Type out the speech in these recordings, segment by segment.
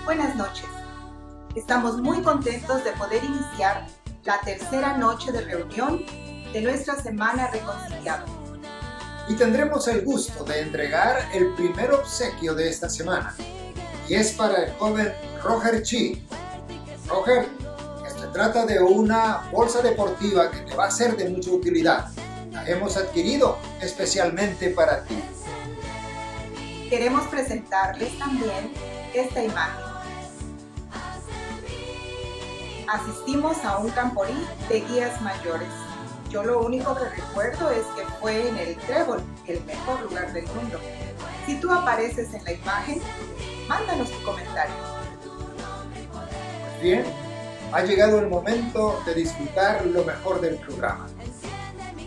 Buenas noches. Estamos muy contentos de poder iniciar la tercera noche de reunión de nuestra Semana Reconciliado. Y tendremos el gusto de entregar el primer obsequio de esta semana. Y es para el joven Roger Chi. Roger, se trata de una bolsa deportiva que te va a ser de mucha utilidad. La hemos adquirido especialmente para ti. Queremos presentarles también esta imagen. Asistimos a un camporí de guías mayores. Yo lo único que recuerdo es que fue en el Trébol, el mejor lugar del mundo. Si tú apareces en la imagen, mándanos tu comentario. Pues bien, ha llegado el momento de disfrutar lo mejor del programa.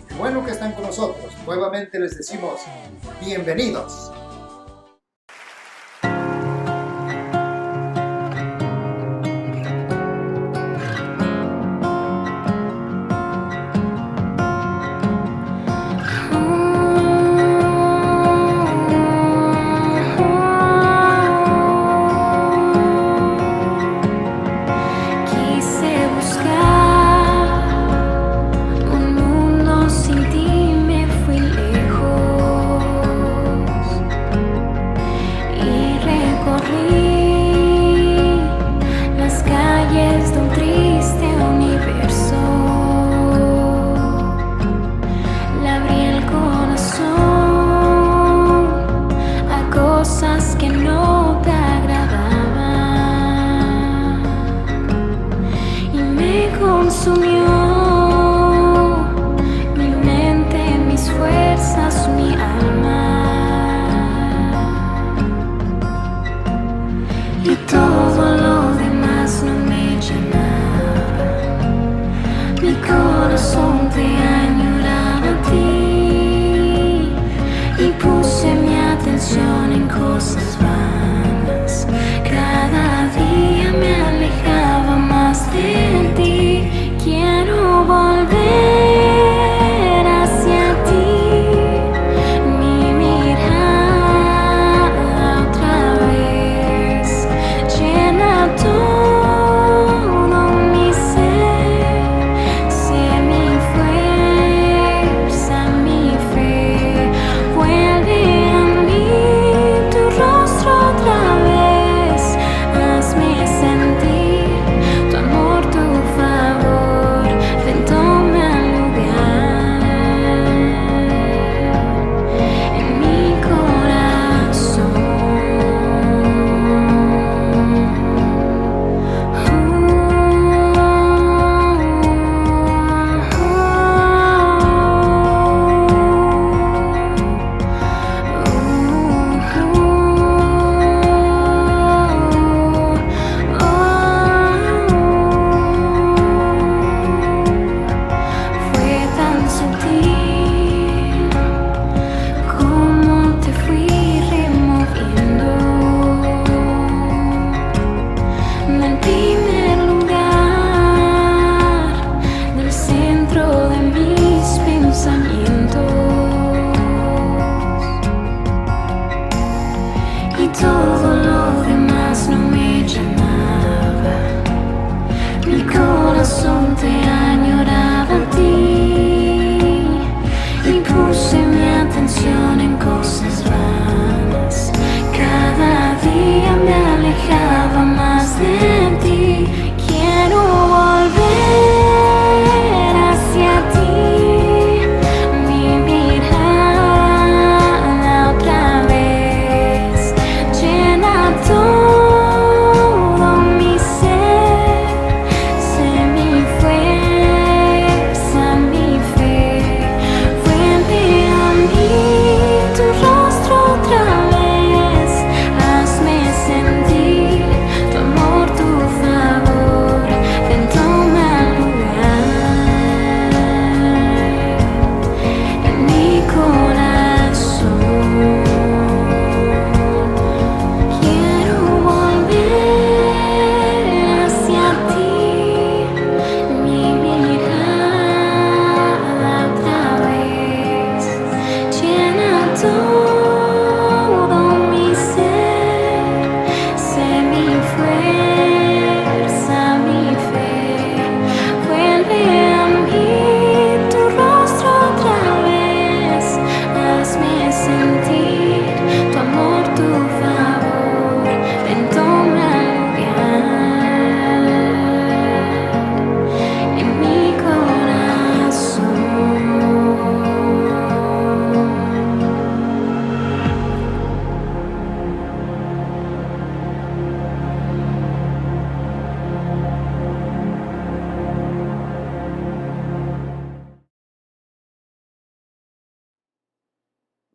Qué bueno que están con nosotros. Nuevamente les decimos bienvenidos. Fue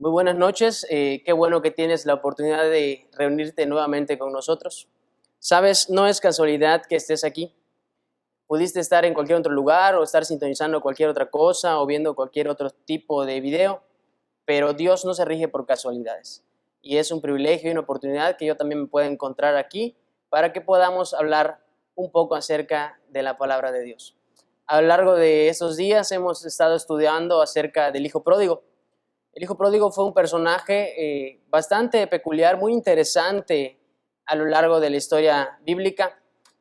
Muy buenas noches, qué bueno que tienes la oportunidad de reunirte nuevamente con nosotros. Sabes, no es casualidad que estés aquí. Pudiste estar en cualquier otro lugar o estar sintonizando cualquier otra cosa o viendo cualquier otro tipo de video, pero Dios no se rige por casualidades. Y es un privilegio y una oportunidad que yo también me pueda encontrar aquí para que podamos hablar un poco acerca de la palabra de Dios. A lo largo de estos días hemos estado estudiando acerca del Hijo Pródigo. El Hijo Pródigo fue un personaje bastante peculiar, muy interesante a lo largo de la historia bíblica,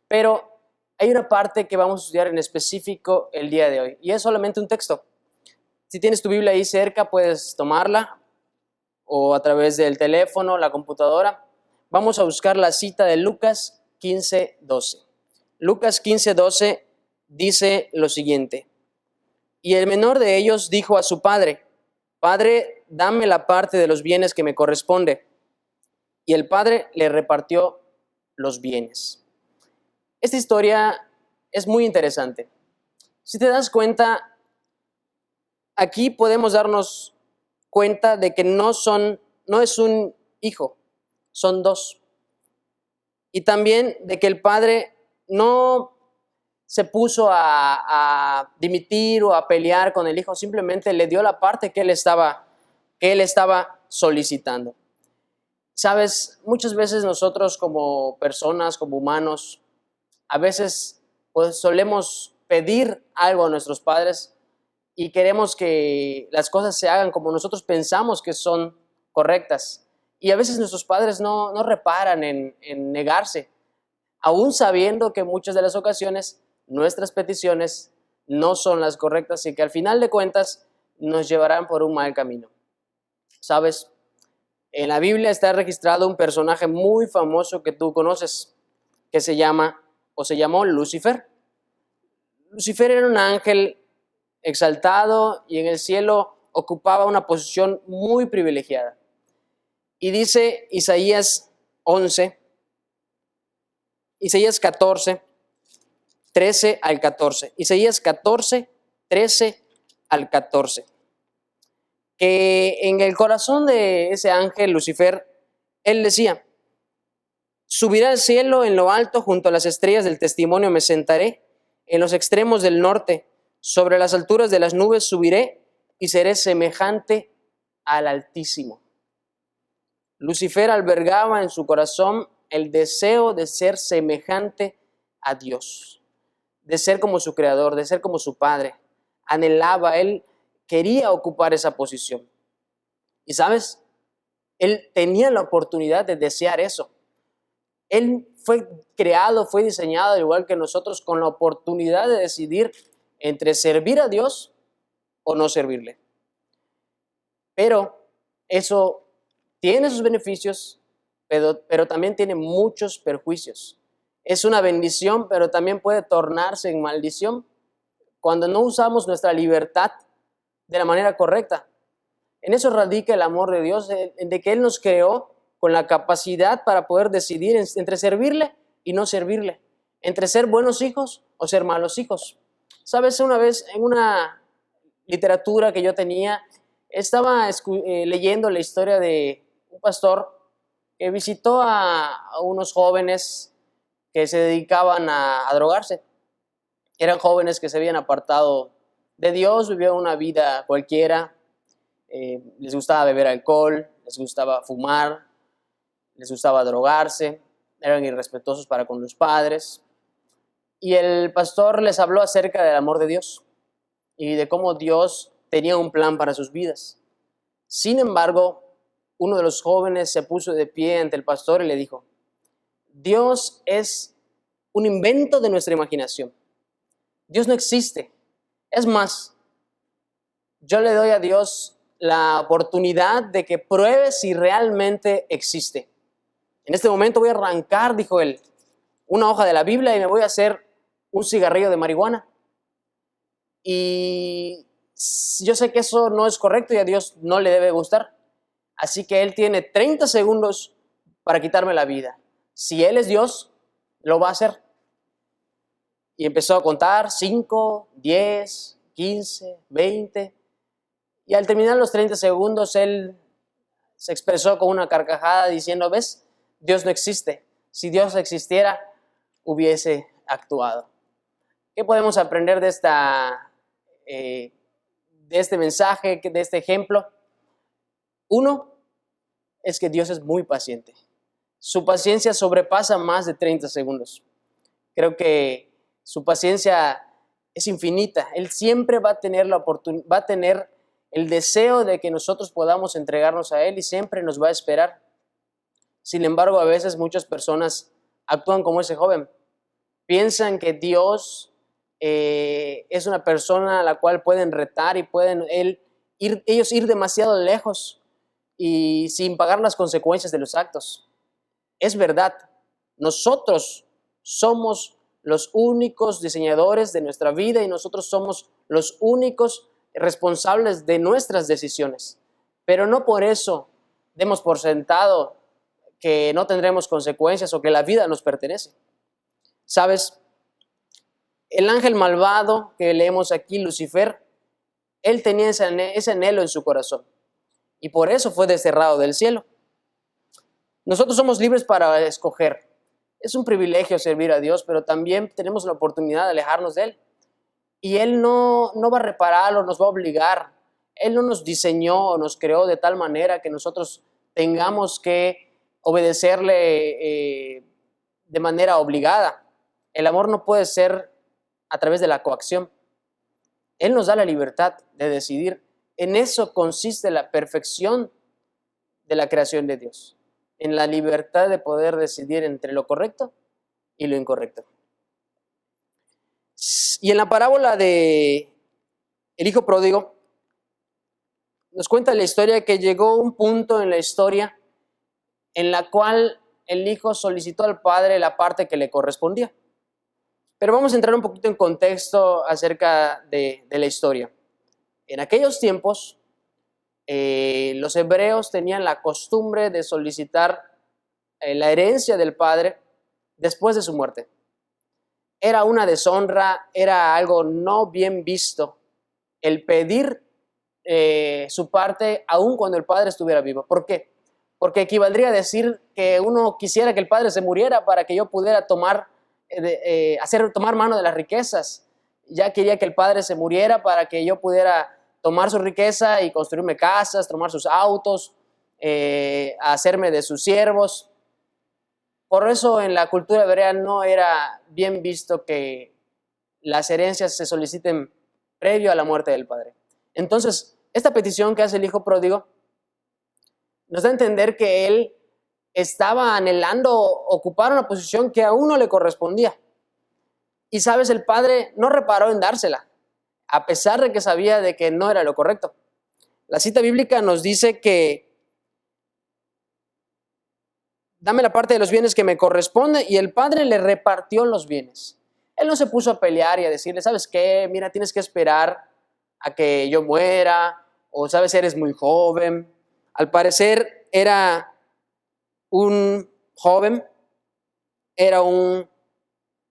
pero hay una parte que vamos a estudiar en específico el día de hoy, y es solamente un texto. Si tienes tu Biblia ahí cerca, puedes tomarla, o a través del teléfono, la computadora. Vamos a buscar la cita de Lucas 15:12. Lucas 15:12 dice lo siguiente: y el menor de ellos dijo a su padre: Padre, dame la parte de los bienes que me corresponde. Y el padre le repartió los bienes. Esta historia es muy interesante. Si te das cuenta, aquí podemos darnos cuenta de que no es un hijo, son dos. Y también de que el padre no se puso a dimitir o a pelear con el hijo, simplemente le dio la parte que él estaba solicitando. Sabes, muchas veces nosotros como personas, como humanos, a veces pues solemos pedir algo a nuestros padres y queremos que las cosas se hagan como nosotros pensamos que son correctas. Y a veces nuestros padres no reparan en negarse, aún sabiendo que muchas de las ocasiones nuestras peticiones no son las correctas y que al final de cuentas nos llevarán por un mal camino. ¿Sabes? En la Biblia está registrado un personaje muy famoso que tú conoces, que se llamó Lucifer. Lucifer era un ángel exaltado y en el cielo ocupaba una posición muy privilegiada. Y dice Isaías 14, 13 al 14. Isaías 14, 13 al 14. Que en el corazón de ese ángel Lucifer, él decía: subiré al cielo en lo alto, junto a las estrellas del testimonio me sentaré, en los extremos del norte, sobre las alturas de las nubes subiré y seré semejante al Altísimo. Lucifer albergaba en su corazón el deseo de ser semejante a Dios, de ser como su creador, de ser como su padre. Anhelaba, él quería ocupar esa posición. Y sabes, él tenía la oportunidad de desear eso. Él fue creado, fue diseñado, al igual que nosotros, con la oportunidad de decidir entre servir a Dios o no servirle. Pero eso tiene sus beneficios, pero también tiene muchos perjuicios. Es una bendición, pero también puede tornarse en maldición cuando no usamos nuestra libertad de la manera correcta. En eso radica el amor de Dios, de que Él nos creó con la capacidad para poder decidir entre servirle y no servirle, entre ser buenos hijos o ser malos hijos. Sabes, una vez en una literatura que yo tenía, estaba leyendo la historia de un pastor que visitó a unos jóvenes que se dedicaban a drogarse. Eran jóvenes que se habían apartado de Dios, vivían una vida cualquiera, les gustaba beber alcohol, les gustaba fumar, les gustaba drogarse, eran irrespetuosos para con los padres. Y el pastor les habló acerca del amor de Dios y de cómo Dios tenía un plan para sus vidas. Sin embargo, uno de los jóvenes se puso de pie ante el pastor y le dijo: Dios es un invento de nuestra imaginación. Dios no existe. Es más, yo le doy a Dios la oportunidad de que pruebe si realmente existe. En este momento voy a arrancar, dijo él, una hoja de la Biblia y me voy a hacer un cigarrillo de marihuana. Y yo sé que eso no es correcto y a Dios no le debe gustar. Así que Él tiene 30 segundos para quitarme la vida. Si Él es Dios, lo va a hacer. Y empezó a contar 5, 10, 15, 20. Y al terminar los 30 segundos, Él se expresó con una carcajada diciendo, ¿ves? Dios no existe. Si Dios existiera, hubiese actuado. ¿Qué podemos aprender de este mensaje, de este ejemplo? Uno es que Dios es muy paciente. Su paciencia sobrepasa más de 30 segundos. Creo que su paciencia es infinita. Él siempre va a tener va a tener el deseo de que nosotros podamos entregarnos a Él y siempre nos va a esperar. Sin embargo, a veces muchas personas actúan como ese joven. Piensan que Dios es una persona a la cual pueden retar y pueden ellos ir demasiado lejos y sin pagar las consecuencias de los actos. Es verdad, nosotros somos los únicos diseñadores de nuestra vida y nosotros somos los únicos responsables de nuestras decisiones. Pero no por eso demos por sentado que no tendremos consecuencias o que la vida nos pertenece. ¿Sabes? El ángel malvado que leemos aquí, Lucifer, él tenía ese anhelo en su corazón y por eso fue desterrado del cielo. Nosotros somos libres para escoger. Es un privilegio servir a Dios, pero también tenemos la oportunidad de alejarnos de Él. Y Él no va a reparar o nos va a obligar. Él no nos diseñó o nos creó de tal manera que nosotros tengamos que obedecerle de manera obligada. El amor no puede ser a través de la coacción. Él nos da la libertad de decidir. En eso consiste la perfección de la creación de Dios. En la libertad de poder decidir entre lo correcto y lo incorrecto. Y en la parábola de el hijo pródigo, nos cuenta la historia que llegó un punto en la historia en la cual el hijo solicitó al padre la parte que le correspondía. Pero vamos a entrar un poquito en contexto acerca de la historia. En aquellos tiempos, los hebreos tenían la costumbre de solicitar la herencia del padre después de su muerte. Era una deshonra, era algo no bien visto el pedir su parte aun cuando el padre estuviera vivo. ¿Por qué? Porque equivaldría a decir que uno quisiera que el padre se muriera para que yo pudiera tomar mano de las riquezas. Ya quería que el padre se muriera para que yo pudiera tomar su riqueza y construirme casas, tomar sus autos, hacerme de sus siervos. Por eso en la cultura hebrea no era bien visto que las herencias se soliciten previo a la muerte del padre. Entonces, esta petición que hace el hijo pródigo nos da a entender que él estaba anhelando ocupar una posición que aún no le correspondía. Y sabes, el padre no reparó en dársela, a pesar de que sabía de que no era lo correcto. La cita bíblica nos dice que dame la parte de los bienes que me corresponde, y el padre le repartió los bienes. Él no se puso a pelear y a decirle, ¿sabes qué? Mira, tienes que esperar a que yo muera, o sabes, eres muy joven. Al parecer era un joven, era un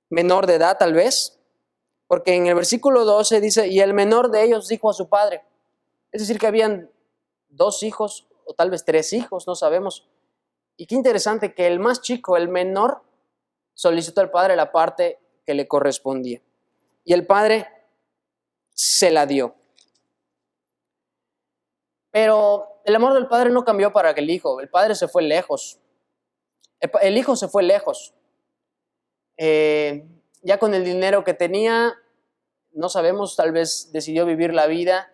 menor de edad tal vez, porque en el versículo 12 dice, y el menor de ellos dijo a su padre. Es decir, que habían 2 hijos, o tal vez 3 hijos, no sabemos. Y qué interesante que el más chico, el menor, solicitó al padre la parte que le correspondía. Y el padre se la dio. Pero el amor del padre no cambió para el hijo. El padre se fue lejos. El hijo se fue lejos. Ya con el dinero que tenía, no sabemos, tal vez decidió vivir la vida,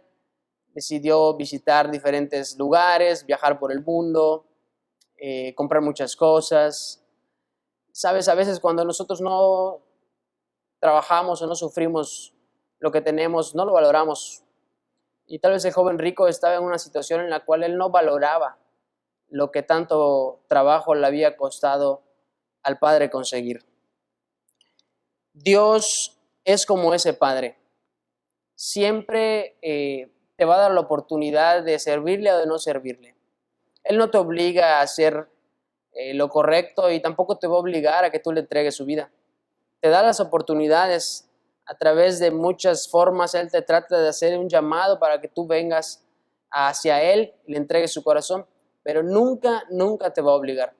decidió visitar diferentes lugares, viajar por el mundo, comprar muchas cosas. Sabes, a veces cuando nosotros no trabajamos o no sufrimos lo que tenemos, no lo valoramos. Y tal vez el joven rico estaba en una situación en la cual él no valoraba lo que tanto trabajo le había costado al padre conseguir. Dios es como ese padre. Siempre te va a dar la oportunidad de servirle o de no servirle. Él no te obliga a hacer lo correcto y tampoco te va a obligar a que tú le entregues su vida. Te da las oportunidades a través de muchas formas. Él te trata de hacer un llamado para que tú vengas hacia Él y le entregues su corazón. pero nunca, nunca te va a obligar.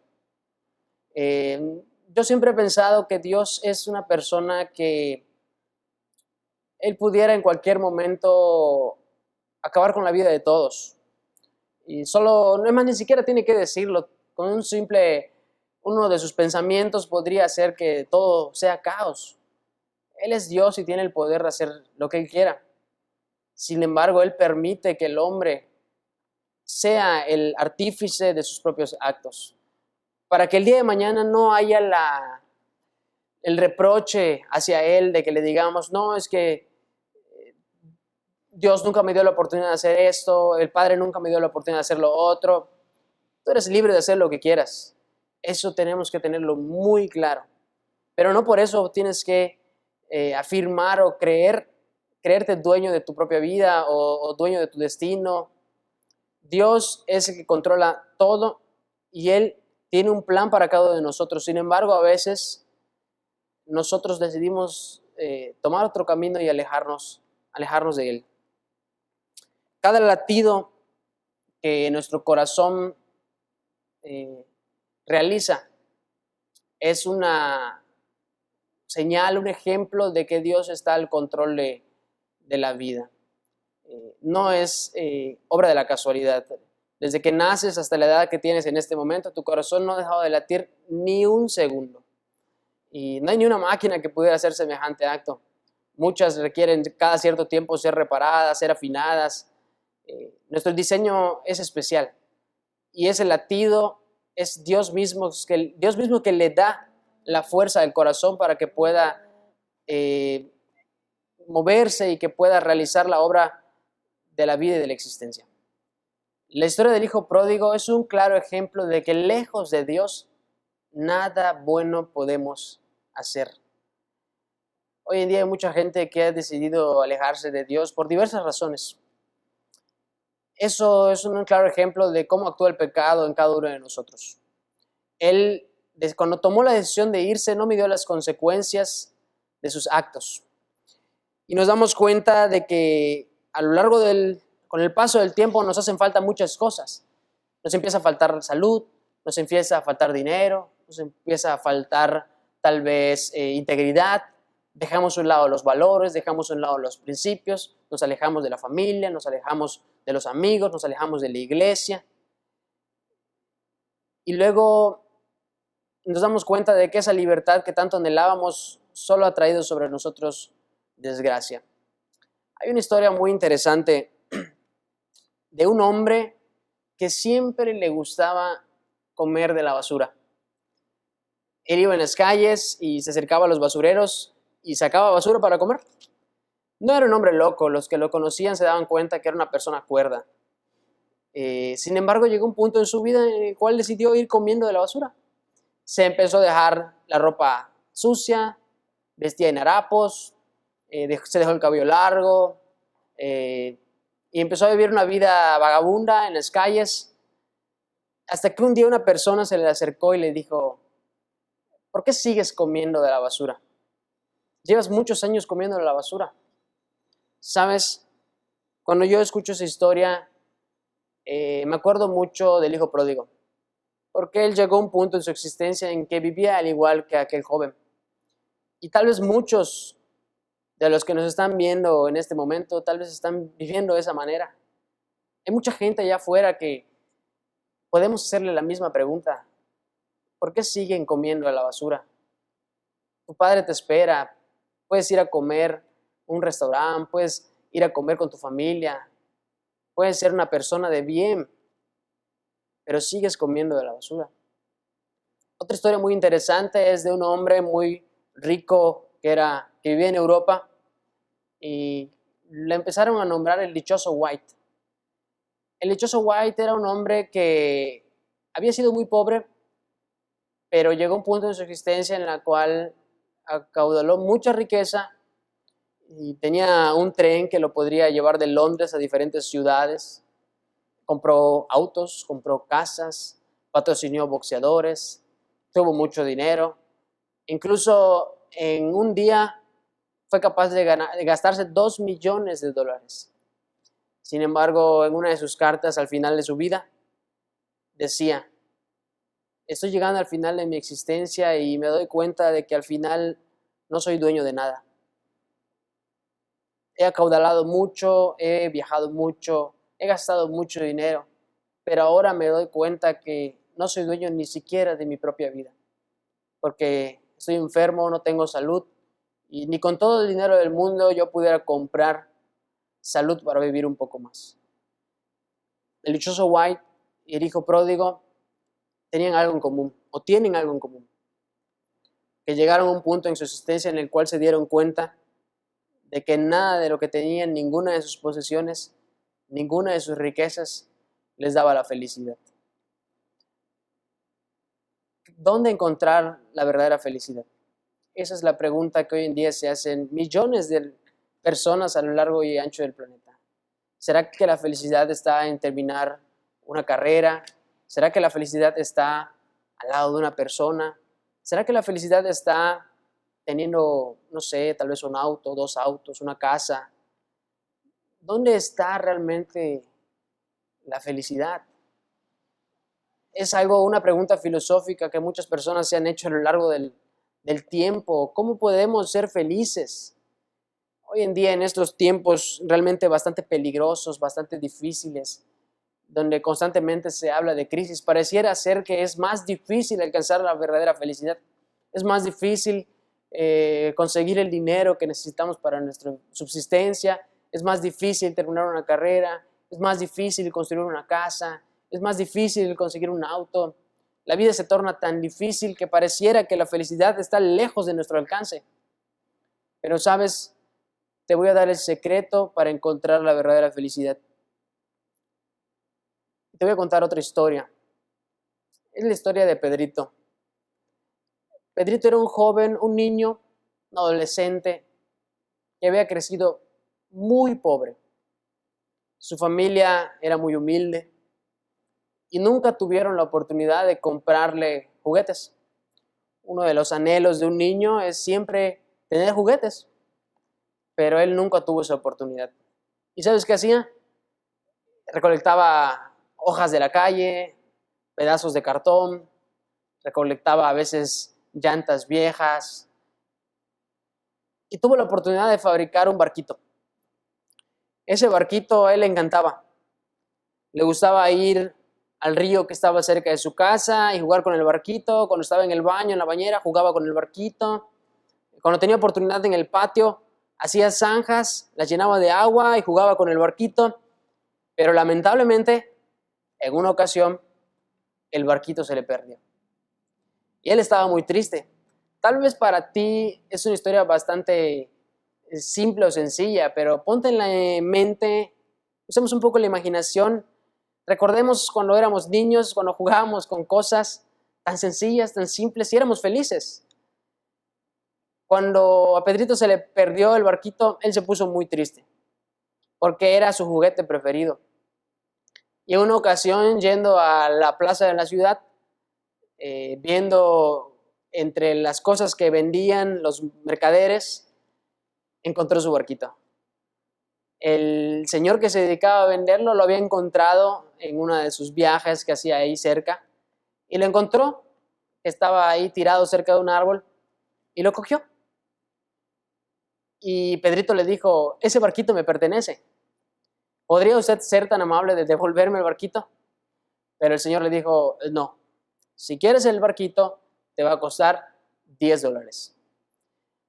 Yo siempre he pensado que Dios es una persona que Él pudiera en cualquier momento acabar con la vida de todos. Y solo, no es más, ni siquiera tiene que decirlo, con un simple, uno de sus pensamientos podría hacer que todo sea caos. Él es Dios y tiene el poder de hacer lo que Él quiera. Sin embargo, Él permite que el hombre sea el artífice de sus propios actos, para que el día de mañana no haya el reproche hacia Él de que le digamos, no, es que Dios nunca me dio la oportunidad de hacer esto, el Padre nunca me dio la oportunidad de hacer lo otro. Tú eres libre de hacer lo que quieras. Eso tenemos que tenerlo muy claro. Pero no por eso tienes que afirmar o creerte dueño de tu propia vida o dueño de tu destino. Dios es el que controla todo y Él tiene un plan para cada uno de nosotros. Sin embargo, a veces nosotros decidimos tomar otro camino y alejarnos de Él. Cada latido que nuestro corazón realiza es una señal, un ejemplo de que Dios está al control de la vida. No es obra de la casualidad. Desde que naces hasta la edad que tienes en este momento, tu corazón no ha dejado de latir ni un segundo. Y no hay ni una máquina que pudiera hacer semejante acto. Muchas requieren cada cierto tiempo ser reparadas, ser afinadas. Nuestro diseño es especial. Y ese latido es Dios mismo que le da la fuerza del corazón para que pueda moverse y que pueda realizar la obra de la vida y de la existencia. La historia del hijo pródigo es un claro ejemplo de que lejos de Dios nada bueno podemos hacer. Hoy en día hay mucha gente que ha decidido alejarse de Dios por diversas razones. Eso es un claro ejemplo de cómo actúa el pecado en cada uno de nosotros. Él, cuando tomó la decisión de irse, no midió las consecuencias de sus actos. Y nos damos cuenta de que a lo largo con el paso del tiempo nos hacen falta muchas cosas. Nos empieza a faltar salud, nos empieza a faltar dinero, nos empieza a faltar tal vez integridad. Dejamos a un lado los valores, dejamos a un lado los principios, nos alejamos de la familia, nos alejamos de los amigos, nos alejamos de la iglesia. Y luego nos damos cuenta de que esa libertad que tanto anhelábamos solo ha traído sobre nosotros desgracia. Hay una historia muy interesante de un hombre que siempre le gustaba comer de la basura. Él iba en las calles y se acercaba a los basureros y sacaba basura para comer. No era un hombre loco, los que lo conocían se daban cuenta que era una persona cuerda. Sin embargo, llegó un punto en su vida en el cual decidió ir comiendo de la basura. Se empezó a dejar la ropa sucia, vestía en harapos, se dejó el cabello largo y empezó a vivir una vida vagabunda en las calles, hasta que un día una persona se le acercó y le dijo: ¿por qué sigues comiendo de la basura? Llevas muchos años comiendo de la basura. ¿Sabes? Cuando yo escucho esa historia, me acuerdo mucho del hijo pródigo, porque él llegó a un punto en su existencia en que vivía al igual que aquel joven. Y tal vez muchos de los que nos están viendo en este momento, tal vez están viviendo de esa manera. Hay mucha gente allá afuera que podemos hacerle la misma pregunta: ¿por qué siguen comiendo de la basura? Tu padre te espera, puedes ir a comer a un restaurante, puedes ir a comer con tu familia, puedes ser una persona de bien, pero sigues comiendo de la basura. Otra historia muy interesante es de un hombre muy rico que vivía en Europa y le empezaron a nombrar el dichoso White. El dichoso White era un hombre que había sido muy pobre, pero llegó a un punto en su existencia en la cual acaudaló mucha riqueza y tenía un tren que lo podría llevar de Londres a diferentes ciudades. Compró autos, compró casas, patrocinó boxeadores, tuvo mucho dinero. Incluso en un día fue capaz de gastarse $2 millones. Sin embargo, en una de sus cartas al final de su vida, decía, estoy llegando al final de mi existencia y me doy cuenta de que al final no soy dueño de nada. He acaudalado mucho, he viajado mucho, he gastado mucho dinero, pero ahora me doy cuenta que no soy dueño ni siquiera de mi propia vida, porque estoy enfermo, no tengo salud y ni con todo el dinero del mundo yo pudiera comprar salud para vivir un poco más. El dichoso White y el hijo pródigo tenían algo en común, o tienen algo en común, que llegaron a un punto en su existencia en el cual se dieron cuenta de que nada de lo que tenían, ninguna de sus posesiones, ninguna de sus riquezas les daba la felicidad. ¿Dónde encontrar la verdadera felicidad? Esa es la pregunta que hoy en día se hacen millones de personas a lo largo y ancho del planeta. ¿Será que la felicidad está en terminar una carrera? ¿Será que la felicidad está al lado de una persona? ¿Será que la felicidad está teniendo, no sé, tal vez un auto, 2 autos, una casa? ¿Dónde está realmente la felicidad? Es una pregunta filosófica que muchas personas se han hecho a lo largo del tiempo. ¿Cómo podemos ser felices? Hoy en día, en estos tiempos realmente bastante peligrosos, bastante difíciles, donde constantemente se habla de crisis, pareciera ser que es más difícil alcanzar la verdadera felicidad. Es más difícil conseguir el dinero que necesitamos para nuestra subsistencia, es más difícil terminar una carrera, es más difícil construir una casa, es más difícil conseguir un auto. La vida se torna tan difícil que pareciera que la felicidad está lejos de nuestro alcance. Pero sabes, te voy a dar el secreto para encontrar la verdadera felicidad. Te voy a contar otra historia. Es la historia de Pedrito. Pedrito era un joven, un niño, un adolescente que había crecido muy pobre. Su familia era muy humilde y nunca tuvieron la oportunidad de comprarle juguetes. Uno de los anhelos de un niño es siempre tener juguetes, pero él nunca tuvo esa oportunidad. ¿Y sabes qué hacía? Recolectaba hojas de la calle, pedazos de cartón, recolectaba a veces llantas viejas y tuvo la oportunidad de fabricar un barquito. Ese barquito a él le encantaba. Le gustaba ir al río que estaba cerca de su casa y jugar con el barquito. Cuando estaba en el baño, en la bañera, jugaba con el barquito. Cuando tenía oportunidad en el patio, hacía zanjas, las llenaba de agua y jugaba con el barquito. Pero lamentablemente, en una ocasión, el barquito se le perdió. Y él estaba muy triste. Tal vez para ti es una historia bastante simple o sencilla, pero ponte en la mente, usemos un poco la imaginación. Recordemos cuando éramos niños, cuando jugábamos con cosas tan sencillas, tan simples y éramos felices. Cuando a Pedrito se le perdió el barquito, él se puso muy triste porque era su juguete preferido. Y en una ocasión, yendo a la plaza de la ciudad, viendo entre las cosas que vendían los mercaderes, encontró su barquito. El señor que se dedicaba a venderlo lo había encontrado en uno de sus viajes que hacía ahí cerca y lo encontró, estaba ahí tirado cerca de un árbol y lo cogió. Y Pedrito le dijo, ese barquito me pertenece. ¿Podría usted ser tan amable de devolverme el barquito? Pero el señor le dijo, no, si quieres el barquito te va a costar $10.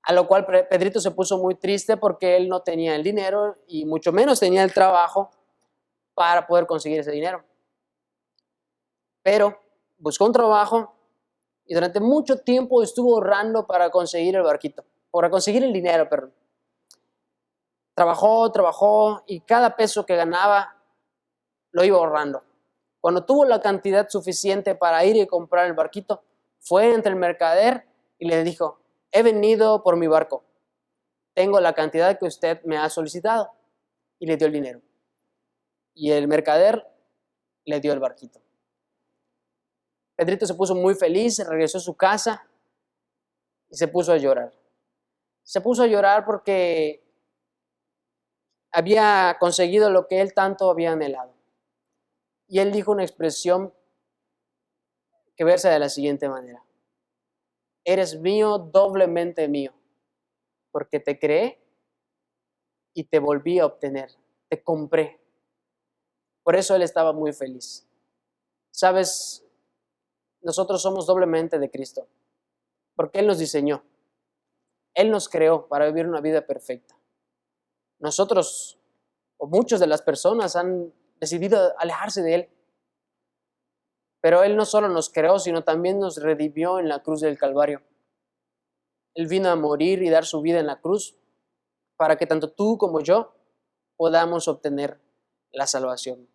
A lo cual Pedrito se puso muy triste porque él no tenía el dinero y mucho menos tenía el trabajo para poder conseguir ese dinero. Pero buscó un trabajo y durante mucho tiempo estuvo ahorrando para conseguir el barquito, para conseguir el dinero, perdón. Trabajó y cada peso que ganaba lo iba ahorrando. Cuando tuvo la cantidad suficiente para ir y comprar el barquito, fue entre el mercader y le dijo, he venido por mi barco, tengo la cantidad que usted me ha solicitado, y le dio el dinero. Y el mercader le dio el barquito. Pedrito se puso muy feliz, regresó a su casa y se puso a llorar. Se puso a llorar porque había conseguido lo que él tanto había anhelado. Y él dijo una expresión que versa de la siguiente manera: eres mío, doblemente mío, porque te creé y te volví a obtener, te compré. Por eso él estaba muy feliz. Sabes, nosotros somos doblemente de Cristo, porque Él nos diseñó, Él nos creó para vivir una vida perfecta. Nosotros, o muchas de las personas, han decidido alejarse de Él, pero Él no solo nos creó, sino también nos redimió en la cruz del Calvario. Él vino a morir y dar su vida en la cruz para que tanto tú como yo podamos obtener la salvación.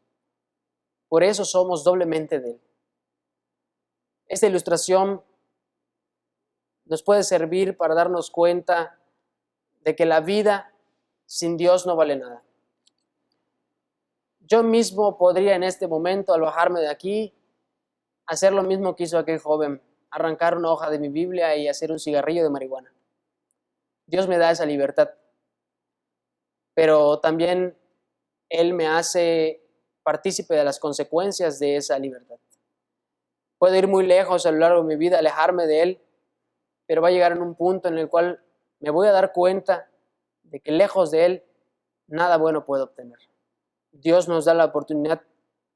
Por eso somos doblemente de Él. Esta ilustración nos puede servir para darnos cuenta de que la vida sin Dios no vale nada. Yo mismo podría en este momento, al bajarme de aquí, hacer lo mismo que hizo aquel joven, arrancar una hoja de mi Biblia y hacer un cigarrillo de marihuana. Dios me da esa libertad, pero también Él me hace partícipe de las consecuencias de esa libertad. Puedo ir muy lejos a lo largo de mi vida, alejarme de Él, pero va a llegar en un punto en el cual me voy a dar cuenta de que lejos de Él nada bueno puedo obtener. Dios nos da la oportunidad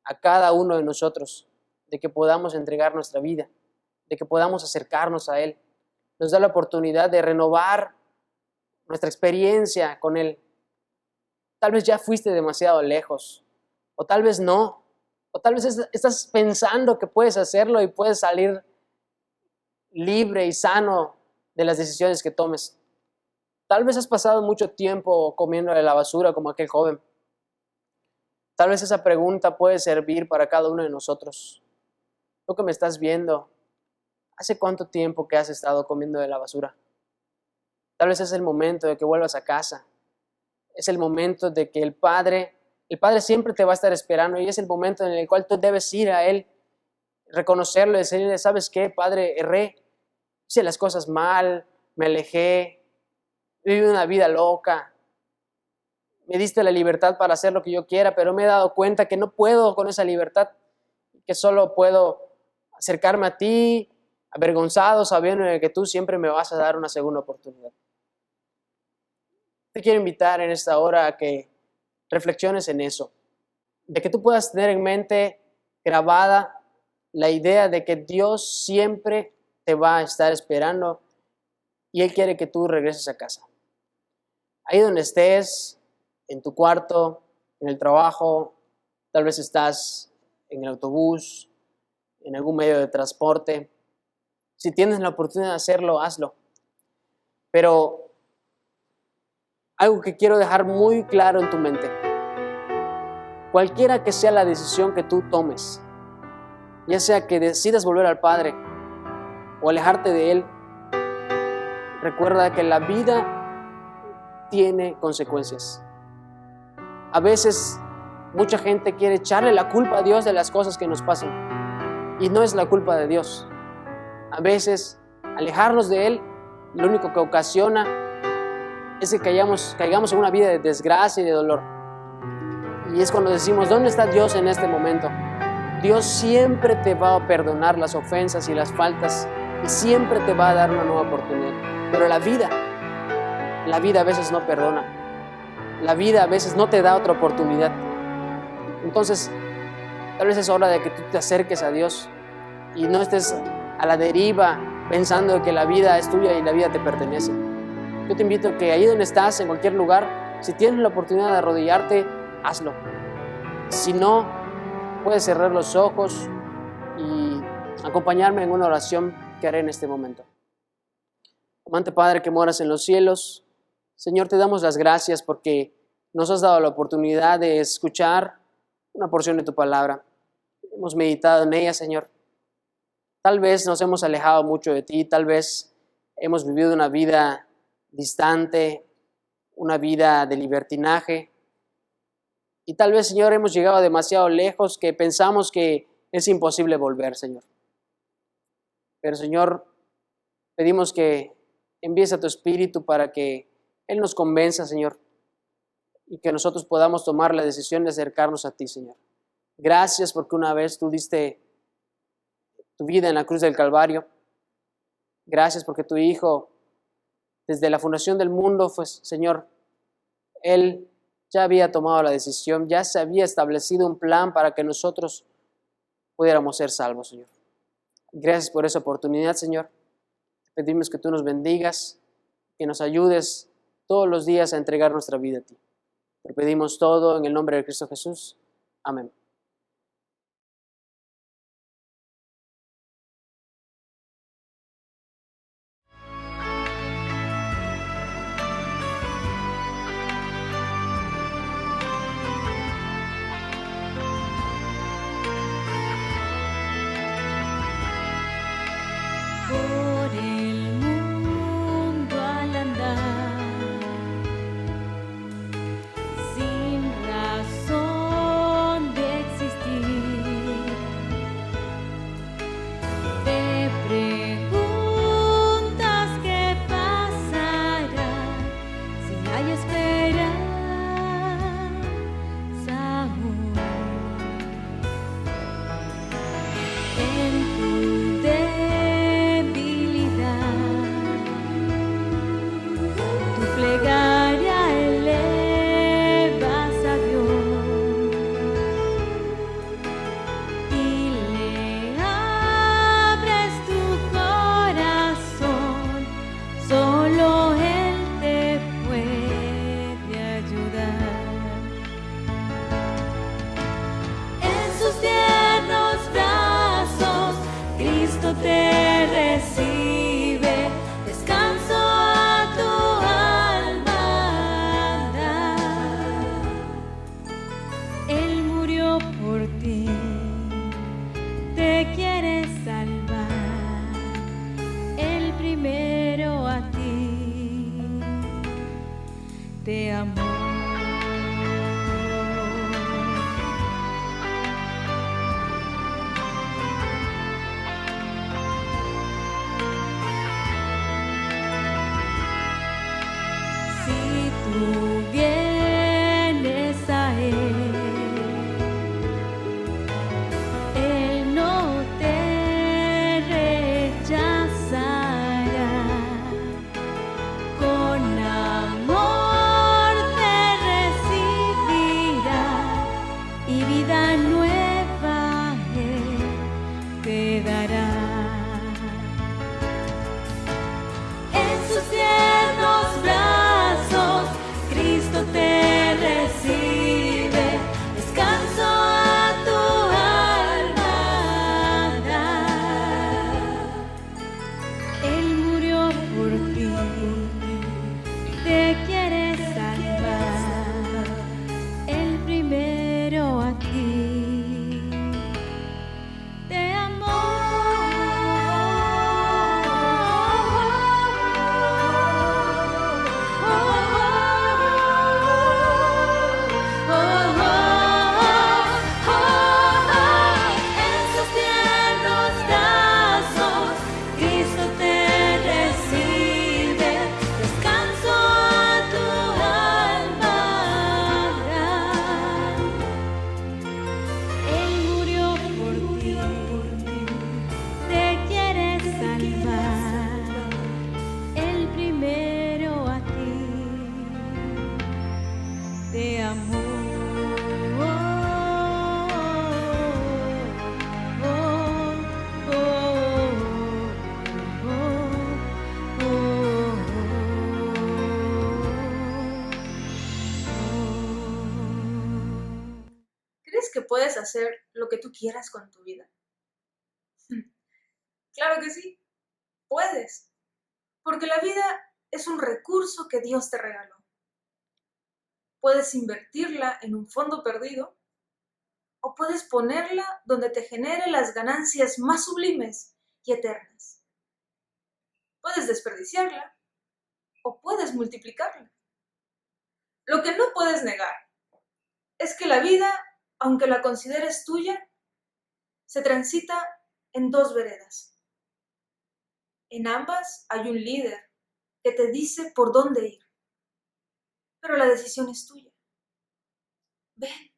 a cada uno de nosotros de que podamos entregar nuestra vida, de que podamos acercarnos a Él. Nos da la oportunidad de renovar nuestra experiencia con Él. Tal vez ya fuiste demasiado lejos, o tal vez no, o tal vez estás pensando que puedes hacerlo y puedes salir libre y sano de las decisiones que tomes. Tal vez has pasado mucho tiempo comiendo de la basura como aquel joven. Tal vez esa pregunta puede servir para cada uno de nosotros. Tú que me estás viendo, ¿hace cuánto tiempo que has estado comiendo de la basura? Tal vez es el momento de que vuelvas a casa. Es el momento de que el Padre siempre te va a estar esperando y es el momento en el cual tú debes ir a Él, reconocerlo y decirle: ¿sabes qué, Padre? Erré, hice las cosas mal, me alejé, viví una vida loca, me diste la libertad para hacer lo que yo quiera, pero me he dado cuenta que no puedo con esa libertad, que solo puedo acercarme a ti, avergonzado, sabiendo que tú siempre me vas a dar una segunda oportunidad. Te quiero invitar en esta hora a que reflexiones en eso, de que tú puedas tener en mente grabada la idea de que Dios siempre te va a estar esperando y Él quiere que tú regreses a casa. Ahí donde estés, en tu cuarto, en el trabajo, tal vez estás en el autobús, en algún medio de transporte. Si tienes la oportunidad de hacerlo, hazlo. Pero algo que quiero dejar muy claro en tu mente: cualquiera que sea la decisión que tú tomes, ya sea que decidas volver al Padre o alejarte de Él, recuerda que la vida tiene consecuencias. A veces mucha gente quiere echarle la culpa a Dios de las cosas que nos pasan, y no es la culpa de Dios. A veces alejarnos de Él lo único que ocasiona es que caigamos en una vida de desgracia y de dolor. Y es cuando decimos: ¿dónde está Dios en este momento? Dios siempre te va a perdonar las ofensas y las faltas y siempre te va a dar una nueva oportunidad. Pero la vida a veces no perdona. La vida a veces no te da otra oportunidad. Entonces, tal vez es hora de que tú te acerques a Dios y no estés a la deriva pensando que la vida es tuya y la vida te pertenece. Yo te invito a que ahí donde estás, en cualquier lugar, si tienes la oportunidad de arrodillarte, hazlo. Si no, puedes cerrar los ojos y acompañarme en una oración que haré en este momento. Amante Padre que moras en los cielos, Señor, te damos las gracias porque nos has dado la oportunidad de escuchar una porción de tu palabra. Hemos meditado en ella, Señor. Tal vez nos hemos alejado mucho de ti, tal vez hemos vivido una vida distante, una vida de libertinaje. Y tal vez, Señor, hemos llegado demasiado lejos que pensamos que es imposible volver, Señor. Pero, Señor, pedimos que envíes a tu Espíritu para que Él nos convenza, Señor, y que nosotros podamos tomar la decisión de acercarnos a ti, Señor. Gracias porque una vez tú diste tu vida en la cruz del Calvario. Gracias porque tu Hijo, desde la fundación del mundo, pues, Señor, Él ya había tomado la decisión, ya se había establecido un plan para que nosotros pudiéramos ser salvos, Señor. Gracias por esa oportunidad, Señor. Te pedimos que tú nos bendigas, que nos ayudes todos los días a entregar nuestra vida a ti. Te pedimos todo en el nombre de Cristo Jesús. Amén. Por el mundo al andar, sin razón de existir, te preguntas qué pasará si hay esperanza aún. En tu tu plegaria elevas a Dios y le abres tu corazón. Solo Él te puede ayudar. En sus tiernos brazos Cristo te recibe. Descanso a tu alma da. Él murió por ti, te quiere salvar. El primero a ti te amó. Si tú vienes a Él no te rechazará. Con amor te recibirá y vida nueva Él te dará. En sus tiernos brazos Cristo te recibe. Descanso a tu alma da. Él murió por ti, te quiere salvar. El primero a ti te amó. En sus tiernos brazos Cristo te recibe. Descanso a tu alma da. Él murió por ti, te quiere salvar. El primero a ti te amó. ¿Crees que puedes hacer lo que tú quieras con tu vida? Claro que sí, puedes, porque la vida es un recurso que Dios te regaló. Puedes invertirla en un fondo perdido o puedes ponerla donde te genere las ganancias más sublimes y eternas. Puedes desperdiciarla o puedes multiplicarla. Lo que no puedes negar es que la vida, aunque la consideres tuya, se transita en dos veredas. En ambas hay un líder que te dice por dónde ir, pero la decisión es tuya. Ven,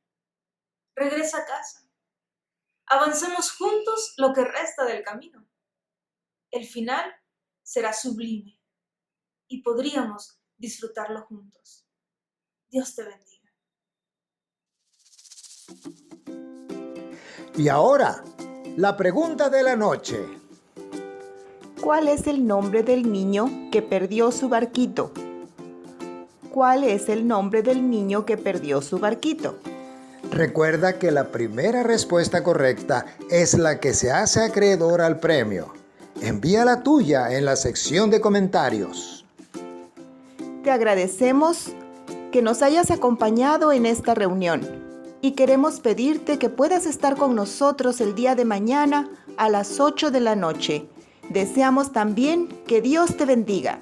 regresa a casa. Avancemos juntos lo que resta del camino. El final será sublime y podríamos disfrutarlo juntos. Dios te bendiga. Y ahora, la pregunta de la noche. ¿Cuál es el nombre del niño que perdió su barquito? ¿Cuál es el nombre del niño que perdió su barquito? Recuerda que la primera respuesta correcta es la que se hace acreedora al premio. Envía la tuya en la sección de comentarios. Te agradecemos que nos hayas acompañado en esta reunión y queremos pedirte que puedas estar con nosotros el día de mañana a las 8 de la noche. Deseamos también que Dios te bendiga.